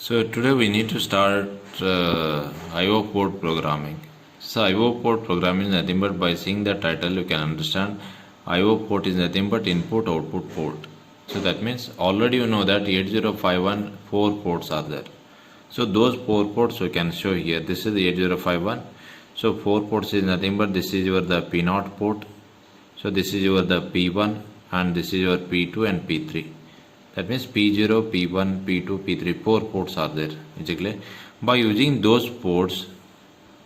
So today we need to start IO port programming. So IO port programming is nothing but by seeing the title you can understand IO port is nothing but input output port. So that means already you know that 8051 four ports are there. So those four ports we can show here. This is the 8051. So four ports is nothing but this is your the P0 port. So this is your the P1 and this is your P2 and P3. That means P0, P1, P2, P3, four ports are there. Basically, by using those ports,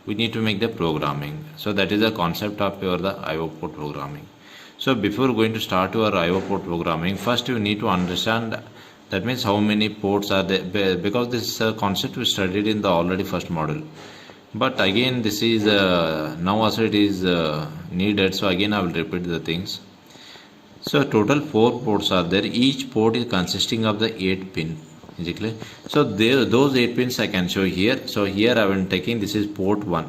we need to make the programming. So that is the concept of your the IO port programming. So before going to start your IO port programming, first you need to understand that means how many ports are there, because this concept we studied in the already first module. But again, this is now also it is needed. So again, I will repeat the things. So total four ports are there. Each port is consisting of the 8 pin. Basically, so those 8 pins I can show here. So here I am taking this is port 1.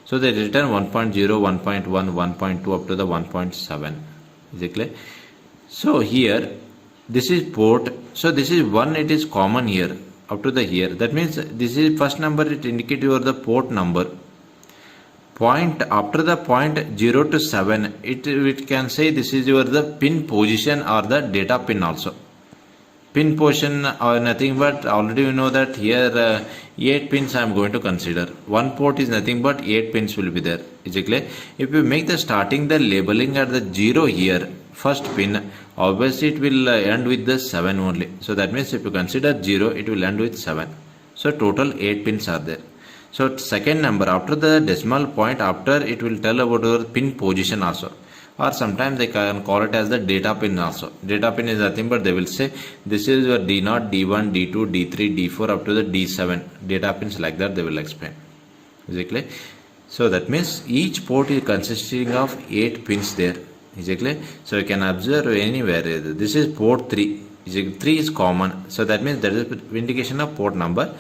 So they return 1.0, 1.1, 1.2 up to the 1.7. Basically, so here this is port. So this is 1. It is common here up to the here. That means this is first number. It indicates your the port number. Point after the point 0 to 7 it can say this is your the pin position or the data pin also. Pin position or nothing but already you know that here 8 pins I am going to consider. One port is nothing but 8 pins will be there. Basically, if you make the starting the labeling at the 0 here, first pin, obviously it will end with the 7 only. So that means if you consider 0, it will end with 7. So total 8 pins are there. So second number after the decimal point, after it will tell about your pin position also, or sometimes they can call it as the data pin also. Data pin is nothing but they will say this is your D0, D1, D2, D3, D4 up to the D7 data pins, like that they will explain. Basically, so that means each port is consisting of 8 pins there. Basically, so you can observe anywhere. This is port 3. 3 is common. So that means there is indication of port number.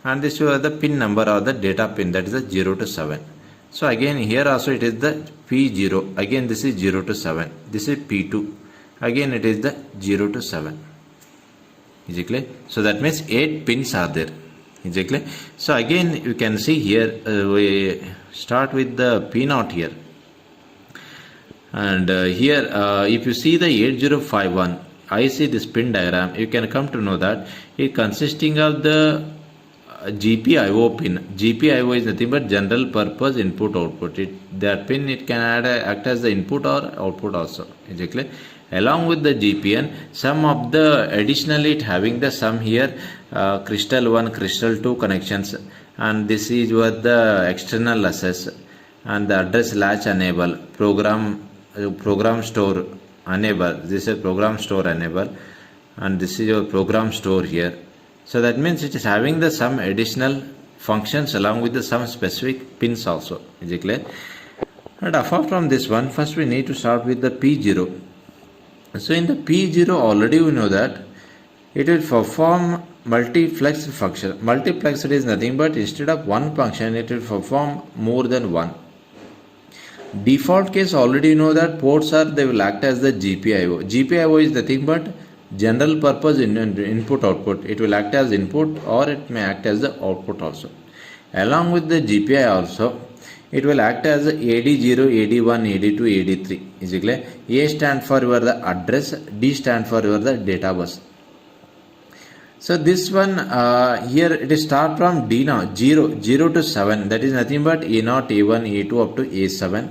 And this is the pin number or the data pin, that is the 0 to 7. So again here also it is the P0. Again this is 0 to 7. This is P2. Again it is the 0 to 7. Basically, so that means 8 pins are there. Basically, so again you can see here we start with the P0 here. And here if you see the 8051, I see this pin diagram, you can come to know that it consisting of the GPIO pin. GPIO is nothing but general purpose input output. That pin it can act as the input or output also. Basically, along with the GPN, some of the additionally it having the some here crystal 1, crystal 2 connections, and this is what the external access and the address latch enable, program store enable. This is program store enable, and this is your program store here. So that means it is having the some additional functions along with the some specific pins also. Basically, and apart from this one, first we need to start with the P0. So in the P0 already we know that it will perform multiplex function. Multiplexed is nothing but instead of one function it will perform more than one. Default case already you know that ports are, they will act as the GPIO. GPIO is nothing but general purpose input output. It will act as input or it may act as the output also. Along with the GPI also, it will act as AD0, AD1, AD2, AD3. Basically, A stand for your the address, D stand for your the data bus. So this one here it is start from D now 0 to 7. That is nothing but A0, A1, A2 up to A7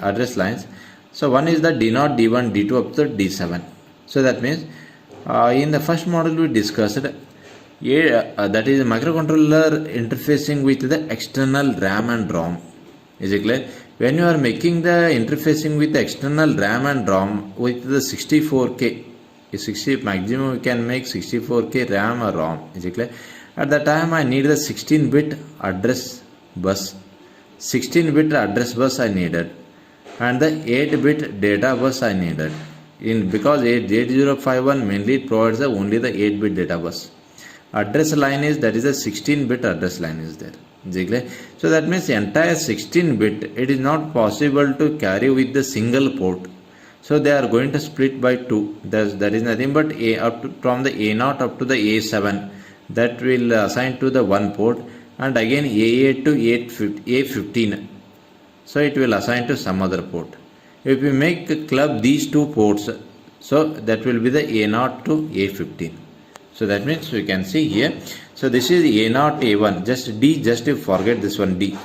address lines. So one is the D0, D1, D2 up to D7. So that means in the first model we discussed that is microcontroller interfacing with the external RAM and ROM. Basically, when you are making the interfacing with the external RAM and ROM with the 64K, 60 maximum we can make 64K RAM or ROM. Basically, at the time I need the 16-bit address bus. 16-bit address bus I needed, and the 8-bit data bus I needed. Because 8051 mainly provides only the 8-bit data bus. Address line is, that is a 16-bit address line is there. So that means the entire 16-bit it is not possible to carry with the single port. So they are going to split by 2. That is nothing but from the A0 up to the A7, that will assign to the one port, and again A8 to A15. So it will assign to some other port. If we make club these two ports, so that will be the A0 to A15. So that means we can see here. So this is A0 A1. Just D, just to forget this one D.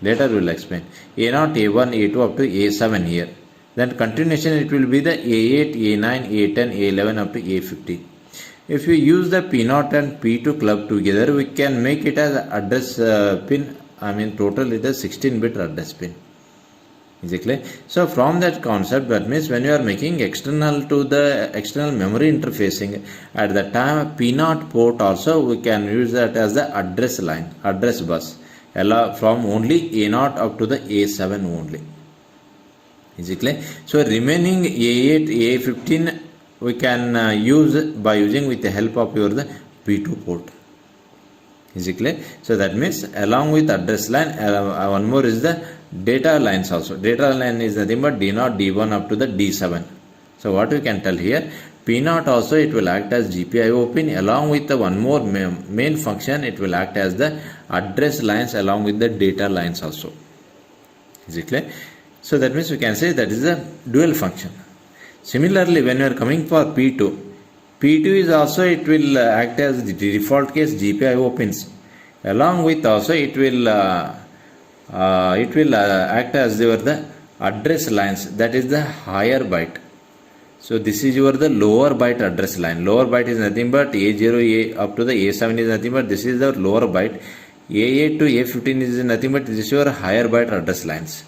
Later we will explain. A0 A1 A2 up to A7 here. Then continuation it will be the A8 A9 A10 A11 up to A15. If we use the P0 and P2 club together, we can make it as address pin. Total it is 16-bit address pin. Is it clear? So from that concept, that means when you are making external to the external memory interfacing, at the time P0 port also we can use that as the address line, address bus, from only A0 up to the A7 only. Is it clear? So remaining A8, A15 we can use by using with the help of your the P2 port. Is it clear? So that means along with address line, one more is the data lines also. Data line is nothing but D0, D1 up to the D7. So what we can tell here, P0 also it will act as GPIO pin, along with the one more main function, it will act as the address lines along with the data lines also. Is it clear? So that means we can say that is a dual function. Similarly, when we are coming for P2, P2 is also it will act as the default case GPIO pins. Along with also it will act as the address lines, that is the higher byte. So this is the lower byte address line. Lower byte is nothing but A0 A up to the A7 is nothing but this is the lower byte. A8 to A15 is nothing but this is your higher byte address lines.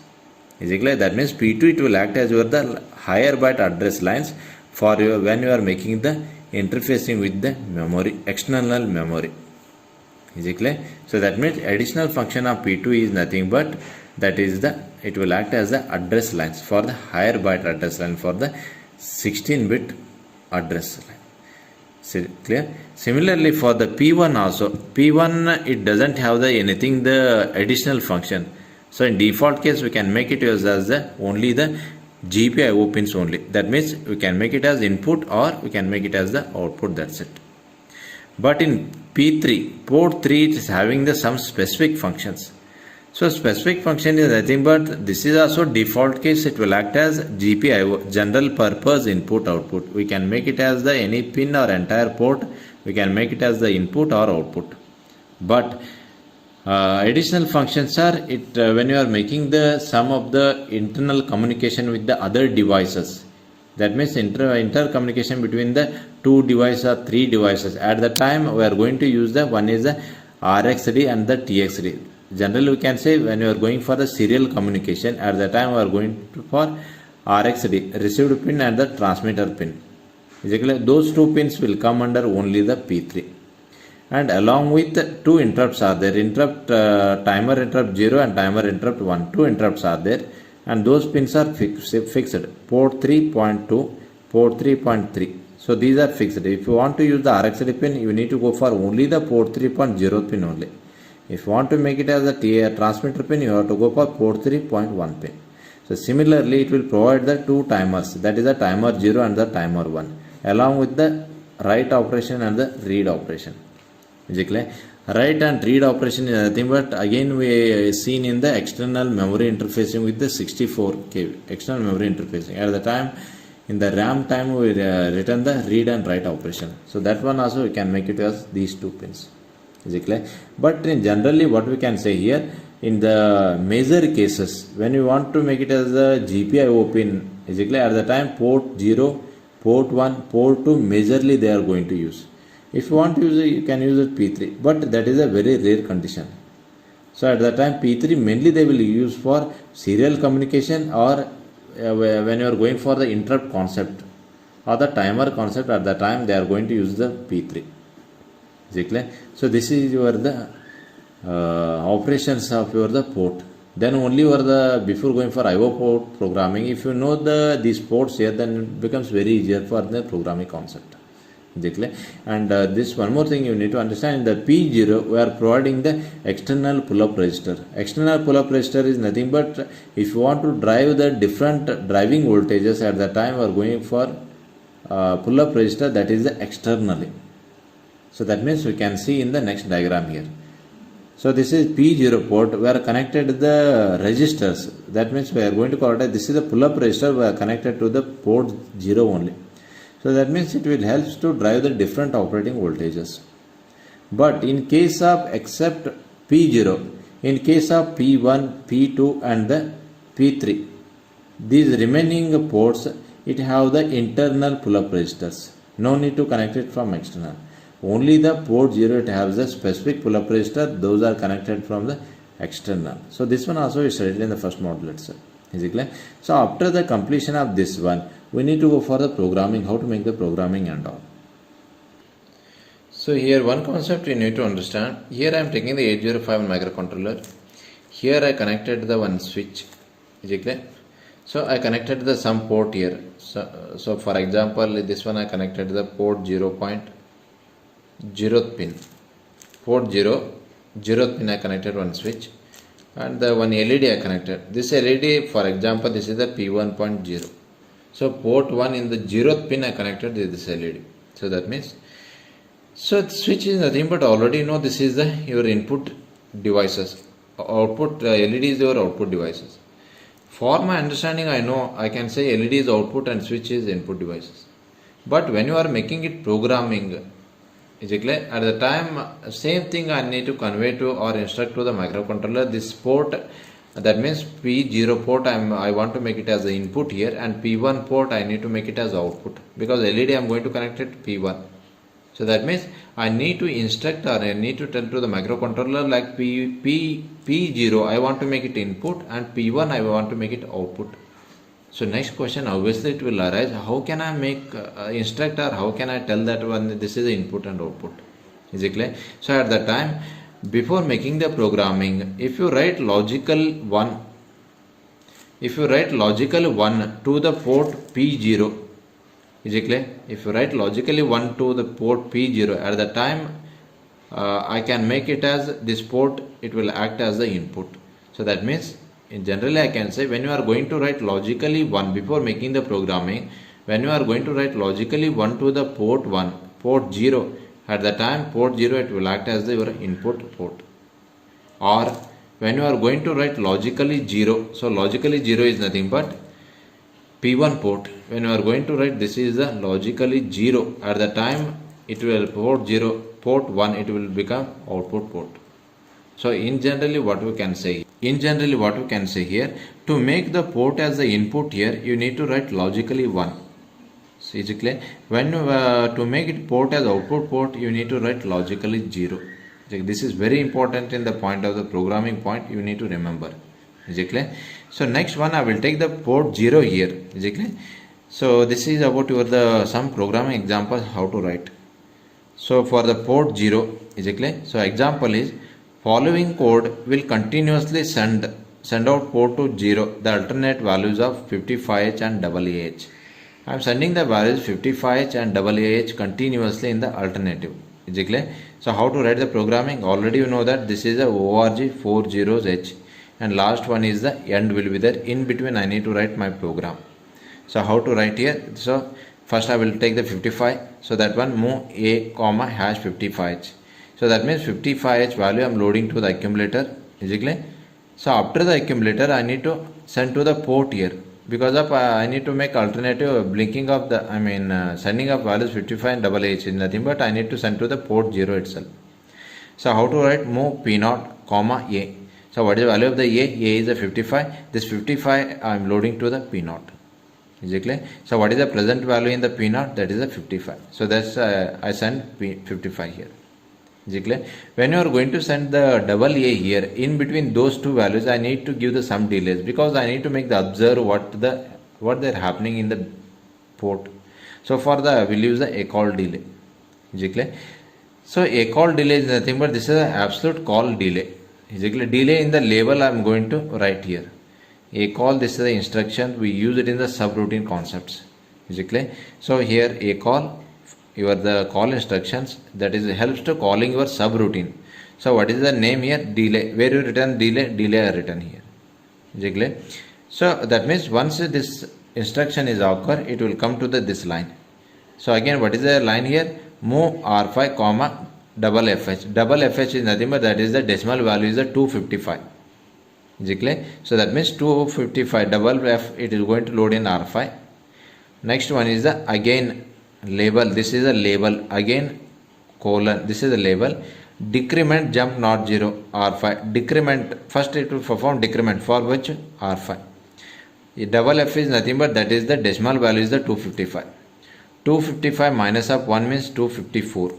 Is it clear? That means P2 it will act as the higher byte address lines for when you are making the interfacing with the memory, external memory. Is it clear? So that means additional function of P2 is nothing but that is it will act as the address lines for the higher byte address line for the 16-bit address line. So clear? Similarly for the P1 also, P1 it doesn't have anything the additional function. So in default case we can make it as only the GPIO pins only. That means we can make it as input or we can make it as the output, that's it. But in P3, port 3 it is having some specific functions. So specific function is nothing but this is also default case, it will act as GPIO, general purpose input output. We can make it as any pin or entire port, we can make it as the input or output. But additional functions are when you are making the some of the internal communication with the other devices. That means intercommunication between the two devices or three devices. At the time we are going to use one is the RxD and the TxD. Generally we can say when you are going for the serial communication, at the time we are going for RxD, received pin and the transmitter pin. Basically those two pins will come under only the P3. And along with two interrupts are there, timer interrupt 0 and timer interrupt 1. Two interrupts are there and those pins are fixed, port 3.2, port 3.3. So these are fixed. If you want to use the RxD pin, you need to go for only the port 3.0 pin only. If you want to make it as a transmitter pin, you have to go for port 3.1 pin. So similarly, it will provide the two timers, that is the timer 0 and the timer 1, along with the write operation and the read operation. Is it clear? Write and read operation is nothing but again we seen in the external memory interfacing with the 64 KB external memory interfacing. At the time in the RAM time we written the read and write operation. So that one also we can make it as these two pins. Is it clear? But in generally what we can say here, in the major cases when you want to make it as a GPIO pin, is it clear? At the time port 0, port 1, port 2 majorly they are going to use. If you want to use it, you can use it P3, but that is a very rare condition. So at that time P3 mainly they will use for serial communication or when you are going for the interrupt concept or the timer concept, at the time they are going to use the P3. Is it clear? So this is your the operations of your the port. Then only before going for IO port programming, if you know these ports here, then it becomes very easier for the programming concept. Exactly. And this one more thing you need to understand, in the P0 we are providing the external pull-up resistor. External pull-up resistor is nothing but if you want to drive the different driving voltages at the time we are going for pull-up resistor, that is the externally. So that means we can see in the next diagram here. So this is P0 port, we are connected the resistors. That means we are going to call it, this is a pull-up resistor, we are connected to the port 0 only. So that means it will help to drive the different operating voltages. But in case of except P0, in case of P1, P2 and the P3, these remaining ports, it have the internal pull-up resistors. No need to connect it from external. Only the port 0 it has the specific pull-up resistor, those are connected from the external. So this one also is studied in the first module itself. Is it clear? So after the completion of this one, we need to go for the programming, how to make the programming and all. So here one concept you need to understand. Here I am taking the 8051 microcontroller. Here I connected the one switch. Is it clear? So I connected the some port here. So for example, this one I connected the port 0.0 pin. Port 0th pin I connected one switch. And the one LED I connected. This LED, for example, this is the P1.0. So port 1 in the 0th pin I connected this LED. So that means, so the switch is nothing but already know this is the your input devices. Output LED is your output devices. For my understanding, I know I can say LED is output and switch is input devices. But when you are making it programming, is it clear? At the time, same thing I need to convey to or instruct to the microcontroller. This port, that means P0 port, I want to make it as the input here, and P1 port I need to make it as output, because LED I am going to connect it to P1. So that means I need to instruct or I need to tell to the microcontroller like P0 I want to make it input and P1 I want to make it output. So next question obviously it will arise, how can I make instruct or how can I tell that one this is the input and output? Is it clear? So at that time, before making the programming, if you write logical 1, to the port P0, is it clear? If you write logically 1 to the port P0, at the time I can make it as this port, it will act as the input. So that means in generally I can say when you are going to write logically 1 before making the programming, when you are going to write logically 1 to the port 1, port 0, at the time port 0 it will act as your input port. Or when you are going to write logically 0, so logically 0 is nothing but P1 port. When you are going to write this is the logically 0, at the time it will port 1 it will become output port. So in generally what we can say here, to make the port as the input here, you need to write logically 1. So is it clear? When to make it port as output port, you need to write logically 0. This is very important in the point of the programming point, you need to remember. Is it clear? So next one I will take the port 0 here. Is it clear? So this is about your some programming examples how to write. So for the port 0, is it clear? So example is, following code will continuously send out port to 0 the alternate values of 55H and AAH. I am sending the values 55H and AAH continuously in the alternative. Is it clear? So how to write the programming? Already you know that this is a ORG 40H and last one is the end will be there. In between I need to write my program. So how to write here? So first I will take the 55. So that one move A comma hash 55H. So that means 55H value I am loading to the accumulator. Is it clear? So after the accumulator I need to send to the port here, because of I need to make alternative blinking of the sending of values 55 and AAH is nothing but I need to send to the port 0 itself. So how to write? Move P0 comma A. So what is the value of the A? A is the 55. This 55 I am loading to the P0. Is it clear? So what is the present value in the P0? That is the 55. So that's I send P55 here. Is it clear? When you are going to send the AA here, in between those two values I need to give the some delays, because I need to make the observe what they are happening in the port. So for the I will use the ACALL delay. Is it clear? So ACALL delay is nothing but this is an absolute call delay. Is it clear? Delay in the label I am going to write here. ACALL, this is the instruction, we use it in the subroutine concepts. Is it clear? So here ACALL your the call instructions, that is helps to calling your subroutine. So what is the name here? Delay. Where you return delay? Delay are written here. Clear? So that means once this instruction is occur, it will come to this line. So again, what is the line here? Move R5 comma double FH. Double FH is nothing but that is the decimal value is the 255. Is it clear? So that means 255 double F, it is going to load in R5. Next one is the again label. This is a label, again colon, this is a label. Decrement jump not 0 R5. Decrement, first it will perform decrement for which R5. Double F is nothing but that is the decimal value is the 255. 255 minus of 1 means 254.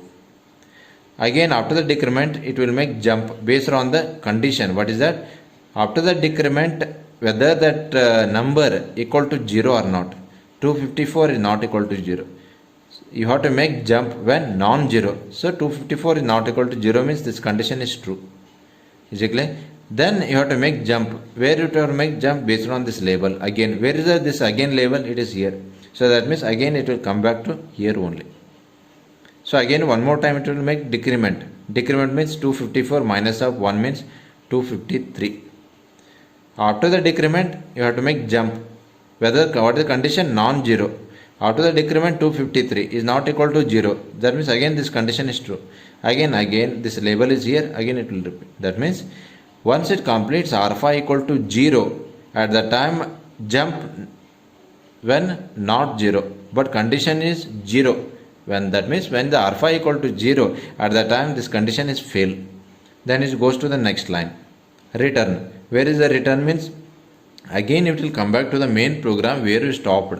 Again after the decrement it will make jump based on the condition. What is that? After the decrement, whether that number equal to 0 or not. 254 is not equal to 0. You have to make jump when non-zero. So 254 is not equal to 0 means this condition is true. Is it clear? Then you have to make jump. Where you have to make jump based on this label. Again, where is this again label? It is here. So that means again it will come back to here only. So again one more time it will make decrement. Decrement means 254 minus of 1 means 253. After the decrement you have to make jump. Whether what is the condition? Non-zero. After the decrement 253 is not equal to 0. That means again this condition is true. Again this label is here. Again it will repeat. That means once it completes R5 equal to 0, at the time jump when not 0. But condition is 0. When that means when the R5 equal to 0, at the time this condition is fail. Then it goes to the next line. Return. Where is the return means? Again it will come back to the main program where you stopped.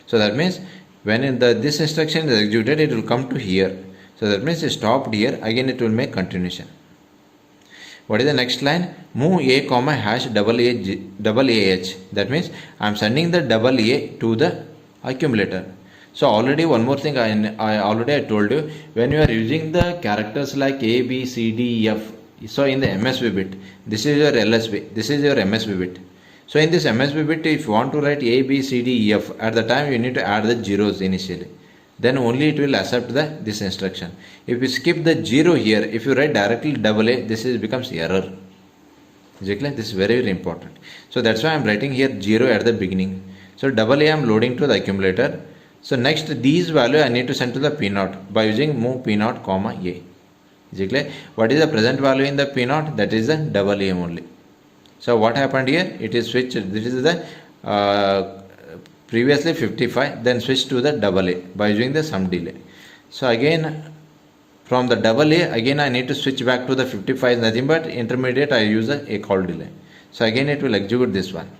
So that means when this instruction is executed, it will come to here. So that means it stopped here. Again it will make continuation. What is the next line? Move A comma hash double AH. That means I am sending the double A to the accumulator. So already one more thing I already told you, when you are using the characters like A, B, C, D, E, F. So in the MSB bit, this is your LSB, this is your MSB bit. So in this MSB bit, if you want to write A, B, C, D, E, F, at the time you need to add the zeros initially. Then only it will accept this instruction. If you skip the 0 here, if you write directly double A, this becomes error. Is it clear? This is very, very important. So that's why I am writing here 0 at the beginning. So double A I am loading to the accumulator. So next these value I need to send to the P0 by using move P0 comma A. Is it clear? What is the present value in the P0? That is the double A only. So what happened here? It is switched. This is the previously 55, then switch to the double A by using the sum delay. So again from the double A, again I need to switch back to the 55 is nothing but intermediate I use the A call delay. So again it will execute this one.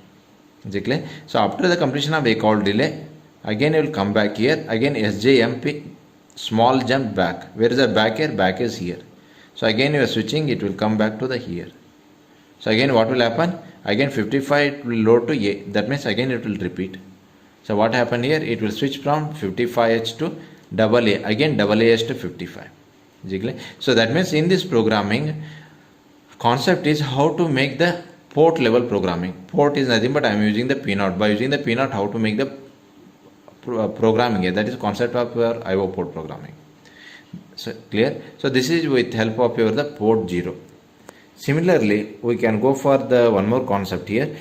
Is it clear? So after the completion of A call delay, again it will come back here. Again SJMP small jump back. Where is the back here? Back is here. So again you are switching, it will come back to the here. So again what will happen? Again 55 will load to A. That means again it will repeat. So what happened here? It will switch from 55H to double A. Again double AH to 55. So that means in this programming concept is how to make the port level programming. Port is nothing but I am using the P0. By using the P0 how to make the programming here. That is concept of your IO port programming. So clear? So this is with help of your the port 0. Similarly, we can go for the one more concept here.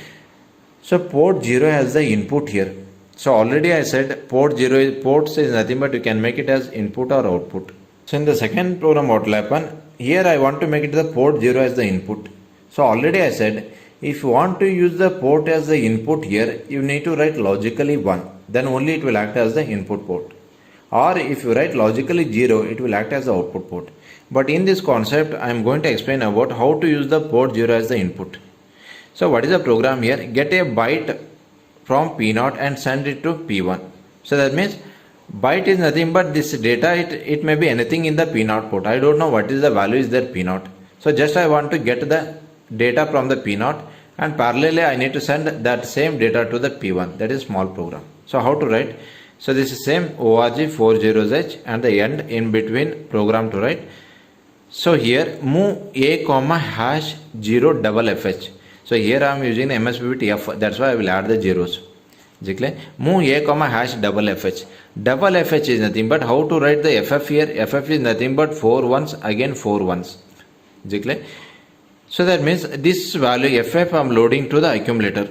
So port 0 has the input here. So already I said port 0 ports is nothing but you can make it as input or output. So in the second program what will happen? Here I want to make it the port 0 as the input. So already I said if you want to use the port as the input here, you need to write logically 1. Then only it will act as the input port. Or if you write logically 0, it will act as the output port. But in this concept, I am going to explain about how to use the port 0 as the input. So what is the program here? Get a byte from P0 and send it to P1. So that means byte is nothing but this data. It may be anything in the P0 port. I don't know what is the value is there P0. So just I want to get the data from the P0 and parallelly I need to send that same data to the P1. That is small program. So how to write? So this is same ORG40H and the end in between program to write. So here move A comma hash 0 double FH. So here I am using the MSB bit F. That's why I will add the zeros. Move A comma hash double FH. Double FH is nothing but how to write the FF here. FF is nothing but 4 ones, again 4 ones. Is it clear? So that means this value FF I am loading to the accumulator.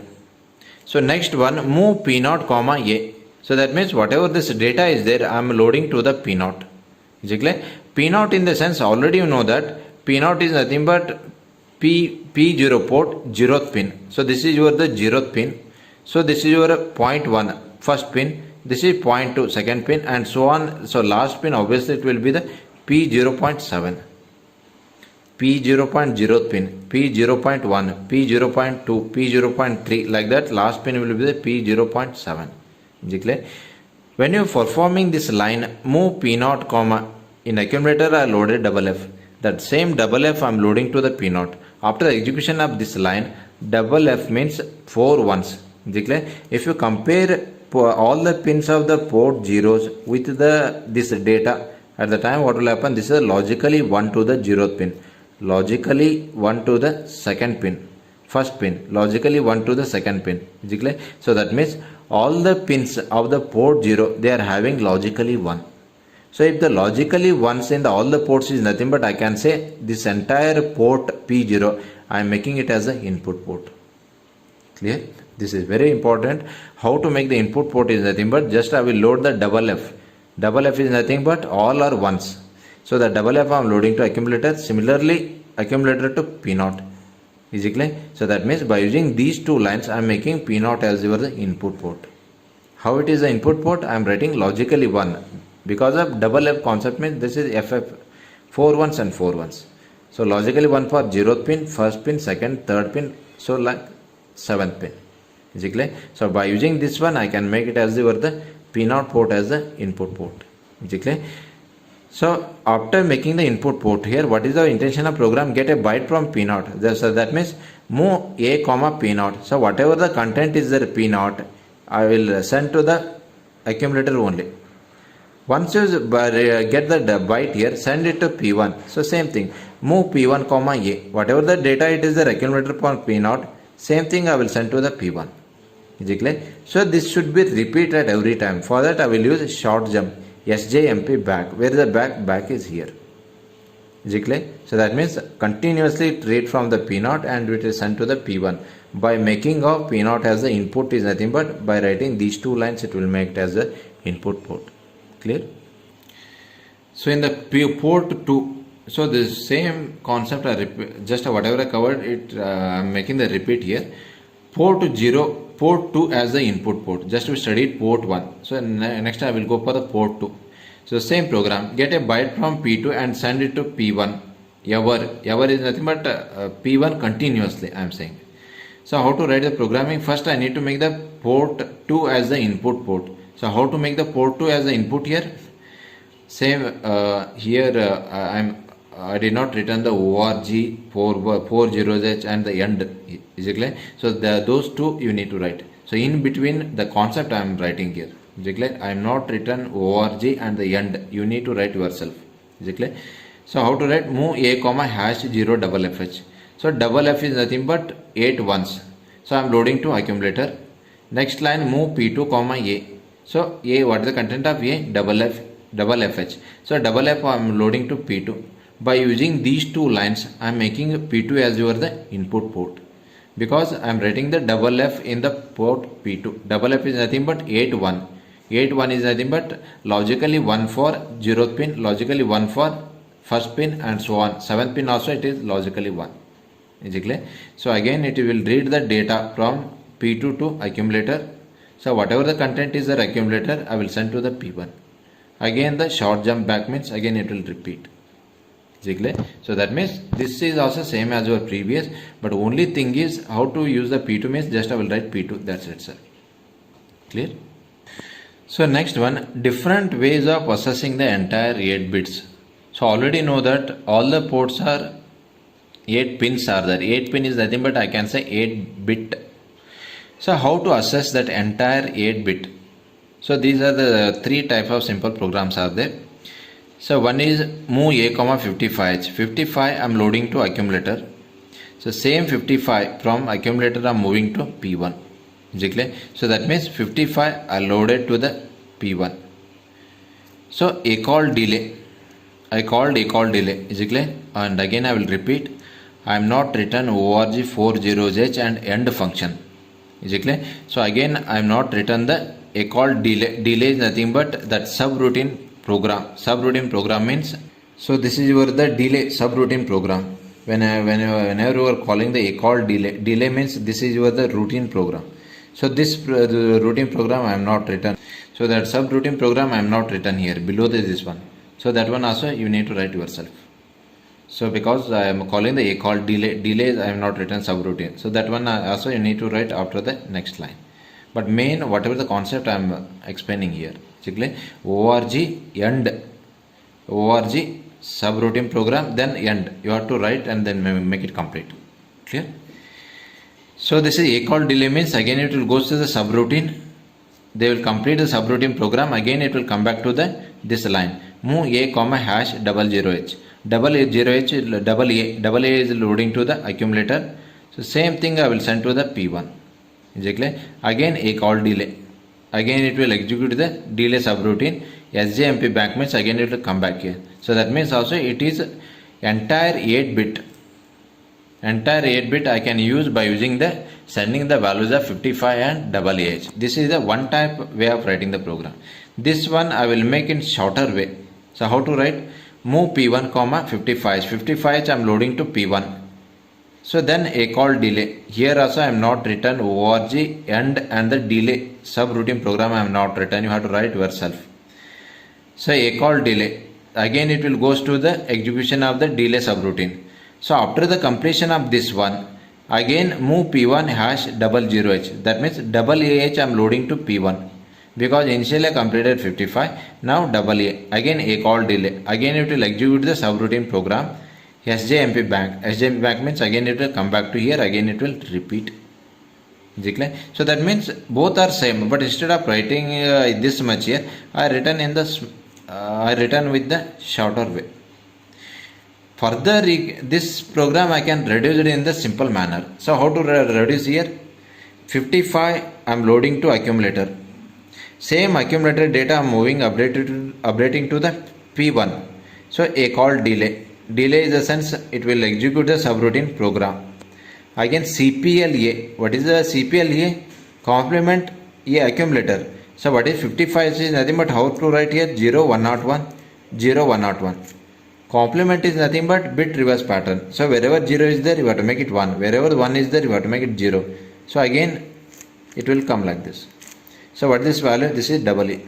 So next one, move P0 comma A. So that means whatever this data is there, I am loading to the P0. Is it clear? P0 in the sense already you know that P0 is nothing but P0 port 0th pin. So this is your the 0th pin. So this is your 0.1 first pin. This is 0.2 second pin and so on. So last pin obviously it will be the P0.7. P0.0 pin, P0.1, P0.2, P0.3 like that. Last pin will be the P0.7. Is it clear? When you are performing this line, move P0 comma in accumulator I loaded double F. That same double F I am loading to the P0. After the execution of this line, double F means 4 ones. Is it clear? If you compare all the pins of the port zeros with this data at the time, what will happen? This is logically 1 to the 0th pin. Logically 1 to the second pin, first pin, logically 1 to the second pin. Is it clear? So that means all the pins of the port 0 they are having logically 1. So if the logically 1s in all the ports is nothing but I can say this entire port P0 I am making it as an input port. Clear? This is very important. How to make the input port is nothing but just I will load the double F. Double F is nothing but all are ones. So the double F I am loading to accumulator. Similarly accumulator to P0. Is it clear? So that means by using these two lines I am making P0 as your the input port. How it is the input port? I am writing logically 1. Because of double F concept means this is FF 4 ones and 4 ones. So logically 1 for 0th pin, first pin, second, third pin, so like 7th pin. Is it clear? So by using this one I can make it as the P0 port as the input port. Is it clear? So after making the input port here, what is the intention of program? Get a byte from P0. So that means move A comma P0. So whatever the content is there P0, I will send to the accumulator only. Once you get the byte here, send it to P1. So same thing, move P1 comma A. Whatever the data it is the accumulator for P0, same thing I will send to the P1. Is it clear? So this should be repeated every time. For that I will use short jump. SJMP back. Where is the back? Back is here. Is it clear? So that means continuously read from the P0 and it is sent to the P1. By making of P0 as the input is nothing but by writing these two lines it will make it as the input port. Clear? So in the port 2, so the same concept I repeat, just whatever I covered it, I am making the repeat here. Port 0, port 2 as the input port. Just we studied port 1. So next I will go for the port 2. So same program, get a byte from P2 and send it to P1. Ever is nothing but P1 continuously I am saying. So how to write the programming? First I need to make the port 2 as the input port. So how to make the port 2 as the input here? Same here I did not return the org 40h and the end. Is it clear? So those two you need to write. So in between the concept I am writing here. Is it clear? I am not written org and the end. You need to write yourself. Is it clear? So how to write? Move A comma hash 0 double FH. So double F is nothing but 8 ones. So I am loading to accumulator. Next line, move P2 comma A. So A, what is the content of A? Double FH. So double F I am loading to P2. By using these two lines, I am making P2 as your the input port. Because I am writing the double F in the port P2. Double F is nothing but 8-1. 8-1 is nothing but logically 1 for 0th pin, logically 1 for first pin and so on. 7th pin also it is logically 1. Is it clear? So again it will read the data from P2 to accumulator. So whatever the content is the accumulator, I will send to the P1. Again the short jump back means again it will repeat. Is it clear? So that means this is also same as your previous, but only thing is how to use the P2 means just I will write P2, that's it sir. Clear? So next one, different ways of accessing the entire 8 bits. So already know that all the ports are 8 pins are there. 8 pin is nothing but I can say 8 bit. So how to access that entire 8 bit? So these are the 3 types of simple programs are there. So one is move A comma 55H. 55 I am loading to accumulator. So same 55 from accumulator I am moving to P1. Is it clear? So that means 55 I loaded to the P1. So a call delay. I called a call delay. Is it clear? And again I will repeat. I am not written org40h and end function. Is it clear? So again I am not written the a call delay. Delay is nothing but that subroutine program. Subroutine program means, so this is your the delay subroutine program. Whenever you are calling the a call delay means this is your the routine program. So this the routine program I am not written. So that subroutine program I am not written here. Below this one. So that one also you need to write yourself. So because I am calling the a call delay I am not written subroutine. So that one also you need to write after the next line. But main whatever the concept I am explaining here. org end, org subroutine program, then end. You have to write and then make it complete. Clear? So this is a call delay means again it will go to the subroutine. They will complete the subroutine program. Again it will come back to the this line. Move a comma hash 00h. 00h double a is loading to the accumulator. So same thing I will send to the P1. Is it clear? Again a call delay. Again it will execute the delay subroutine. SJMP back means again it will come back here. So that means also it is entire 8-bit. Entire 8-bit I can use by using the sending the values of 55 and AH. This is the one type way of writing the program. This one I will make in shorter way. So how to write? Move P1 comma 55. 55 I am loading to P1. So then a call delay. Here also I am not written org end and the delay subroutine program I am not written. You have to write yourself. So a call delay. Again it will goes to the execution of the delay subroutine. So after the completion of this one, again move P1 hash 00h. That means AH I am loading to P1. Because initially I completed 55. Now AA. Again a call delay. Again it will execute the subroutine program. SJMP bank. SJMP bank means again it will come back to here. Again it will repeat. So that means both are same. But instead of writing this much here, I written in the I written with the shorter way. Further, this program I can reduce it in the simple manner. So how to reduce here? 55 I am loading to accumulator. Same accumulator data I am moving updating to the P1. So a call delay. Delay is the sense it will execute the subroutine program. Again CPLA. What is the CPLA? Complement A accumulator. So what is 55 is nothing but how to write here 0101 0101. Complement is nothing but bit reverse pattern. So wherever 0 is there you have to make it 1. Wherever 1 is there you have to make it 0. So again it will come like this. So what is this value? This is AA.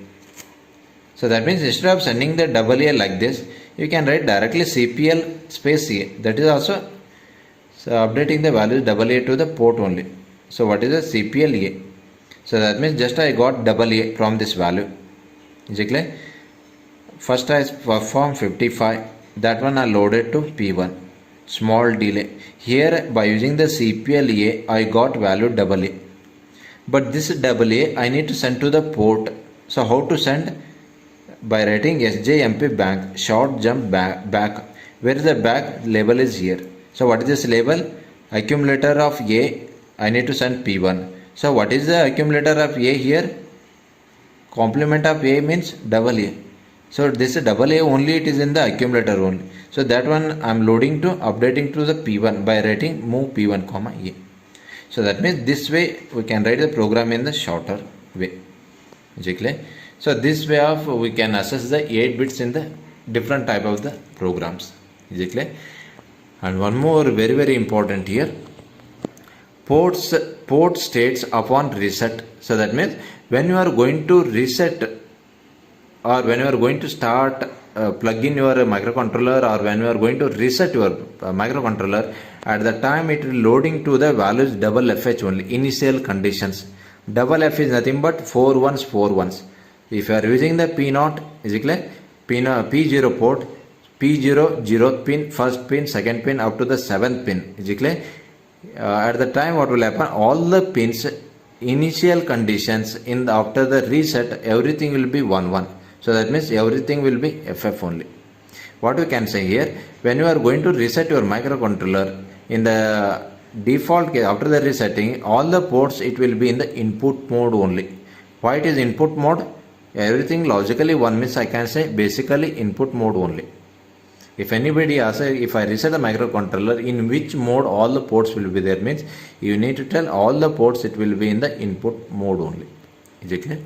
So that means instead of sending the AA like this, you can write directly CPL space A. That is also so updating the values AA to the port only. So what is the CPL A? So that means just I got AA from this value. Is it clear? First I perform 55. That one I loaded to P1. Small delay. Here by using the CPLA I got value AA. But this AA I need to send to the port. So how to send? By writing SJMP bank short jump back. Where is the back? Label is here. So what is this label? Accumulator of A I need to send P1. So what is the accumulator of A here? Complement of A means AA. So this AA only it is in the accumulator only. So that one I am loading to updating to the P1 by writing move P1 comma A. So that means this way we can write the program in the shorter way. Is it clear? So this way of we can access the 8 bits in the different type of the programs. Is it clear? And one more very important here. Port states upon reset. So that means when you are going to reset or when you are going to start plug in your microcontroller or when you are going to reset your microcontroller, at the time it will loading to the values FH only, initial conditions. FF is nothing but 4 ones 4 ones. If you are using the P0, is it clear? P0 port, P0 0th pin, first pin, second pin up to the 7th pin. Is it clear? At the time what will happen? All the pins, initial conditions in the, after the reset, everything will be 1 1. So that means everything will be FF only. What we can say here, when you are going to reset your microcontroller, in the default case after the resetting, all the ports it will be in the input mode only. Why it is input mode? Everything logically one means I can say basically input mode only. If anybody asks, if I reset the microcontroller, in which mode all the ports will be there, means you need to tell all the ports it will be in the input mode only. Is it clear?